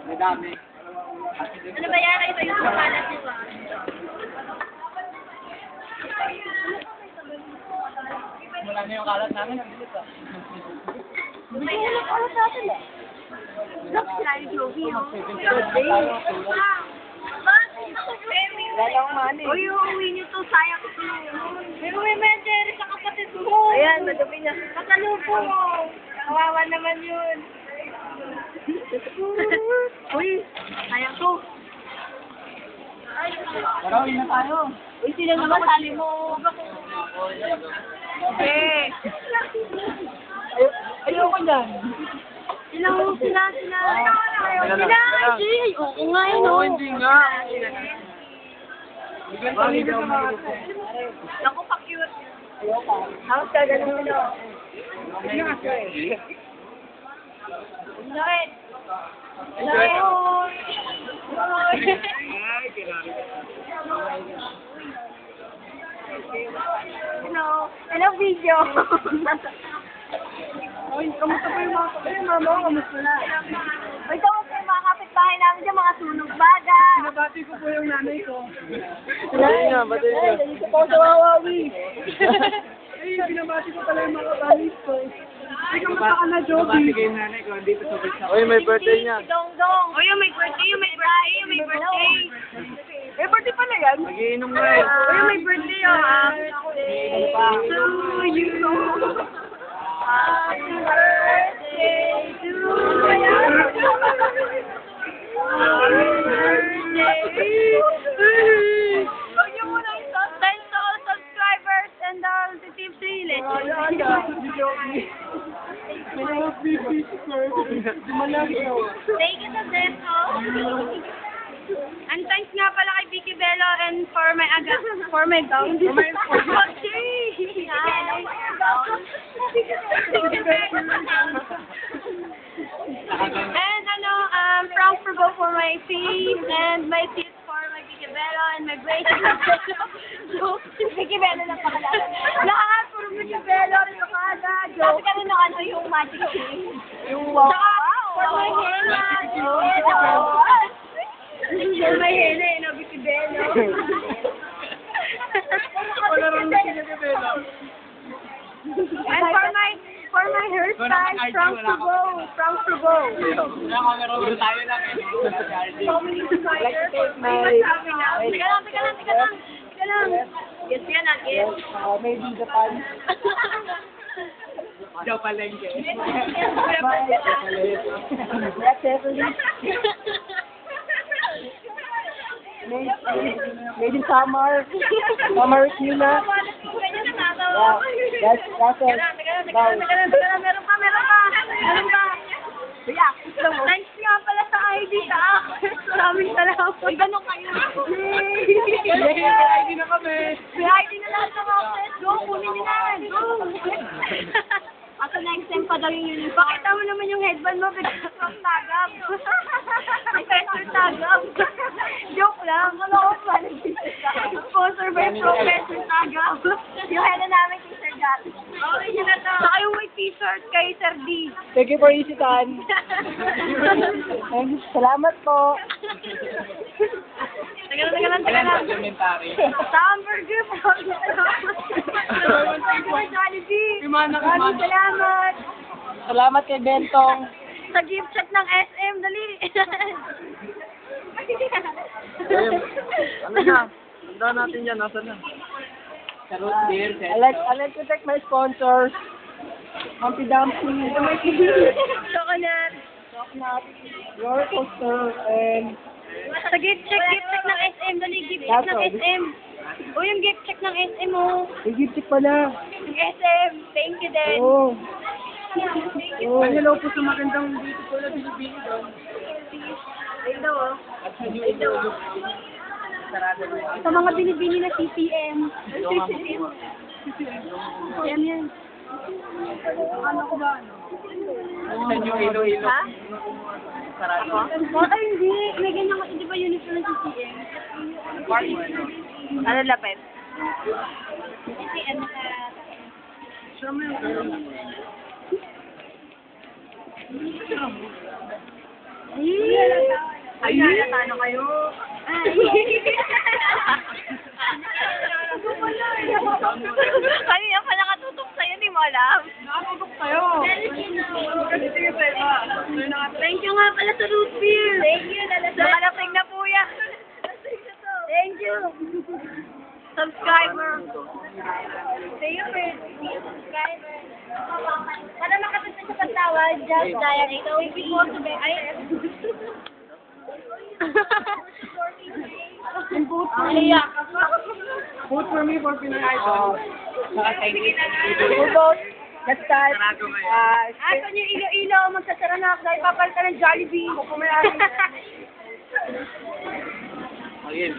Madami. Ano ba yan? Ito yung kapalat mo ba? Wala na yung kalat namin. May kalat natin eh. Look, sila yung Jovi, oh. Lalong money. Uy, uuwi niyo to. Sayang ito. May uwi mo yan, Jerry, sa kapatid mo. Ayan, madumi niya. Kasalupo mo. Kawawa naman yun. Uy, sayang to. Tara, uwi na tayo. Uy, sila naman sali mo. Okay. Ayoko niyan. Sila. Ay, oo nga yun, oh. Hindi nga. Bakit ka mga Naku, pa-cute. How's ka ganun mo? Bakit? Hello, video. Ay, kamusta pa yung mga mama? Kamusta na? Uy, kamusta yung mga kapitbahay namin dyan, mga sunog baga. Nabati ko po yung nanay ko. Batiin niya, batiin niya. Nandito po sa Wawawi. Ay, binabati ko pala yung mga kabalis ko. Ay, kamusta ka na, Joby? Nabati kayo nanay ko, andito sa bisa. Uy, may birthday niya. Dong. Uy, yung may birthday, may birthday. Eh, birthday pala yan. Magiinom na eh. Uy, may birthday, oh. To you. Happy birthday to you. Huwag niyo muna i-stop dahil sa all subscribers and all the team sale. Thank you to Deso. And thanks nga pala kay Vicky Bello and for my gown. For my And Frank Furbo for my feet and my teeth for my Vicky Bello and my bracelet. Vicky Bello lang pala. Lahat for Vicky Bello, Riocada, Joe. Kasi ka ano yung magic chain. Yung wow. For my henna. For my henna, no, Vicky Bello. Wala rin na sinagabela. And for my hairstyle, Frank Furbo. Puro tayo lang eh. Teka lang. Yes, yan, yes. Maybe the pan. Diyaw palengke. Made in summer. Summer with you na. Yeah, that's it. Meron ka. Kuya, thanks nga pala sa ID sa akin. Maraming salamat. Ay, ganun kayo. May ID na kami. May ID na lahat ng office. Go, kunin niyo na. Go. Ako next time pa daw yung uniform. Pakita mo naman yung headband mo. Biglang tagap. Professor tagap. Joke lang. Ano ko pa? Sponsor by Professor tagap. Yung head namin kay Sir Gat. Okay, yun na to. Saka yung white t-shirt kay Sir D. Thank you for isitan. Salamat po. Teka lang. Documentary. Hamburger po. Jollibee. Maraming salamat. Salamat kay Bentong. Sa gift check ng SM, dali. Ano na? Tanda natin yan. Nasaan na? Carrot beer. I like to thank my sponsors. Humpy Dumpty. Chocolate. Roller coaster and Sa gift check ng SM, dali, gift check ng SM. O yung gift check ng SM mo. may gift check pala. Yung SM, thank you din. Oo. Oh. Hello po sa magandang dito po na binibili doon. Ayun daw, oh. At sa new ito. Sarado mo. Sa mga binibini na CCM. Yan. Ano ko ba? Sa new ilo-ilo. Ha? Sarado. Ay, hindi. May ganyan kasi, di ba uniform ng CCM? Ano lapit? CCM na naglalata na kayo. Ay. Kanina pa nakatutok sa'yo, di mo alam. Nakatutok sa'yo. Kasi tingin sa iba. Thank you nga pala sa root beer. Thank you. Nakalating na po yan. Thank you. Subscriber. Thank you, subscriber. Para makatapos sa pagtawad, just dial 808. Ay. Vote for me. Iyak. Vote for me for Pinoy Idol. Vote. Let's start. Saan yung ilo-ilo? Magsasara na ako dahil papalitan ng Jollibee. Kung may ari. Ayun.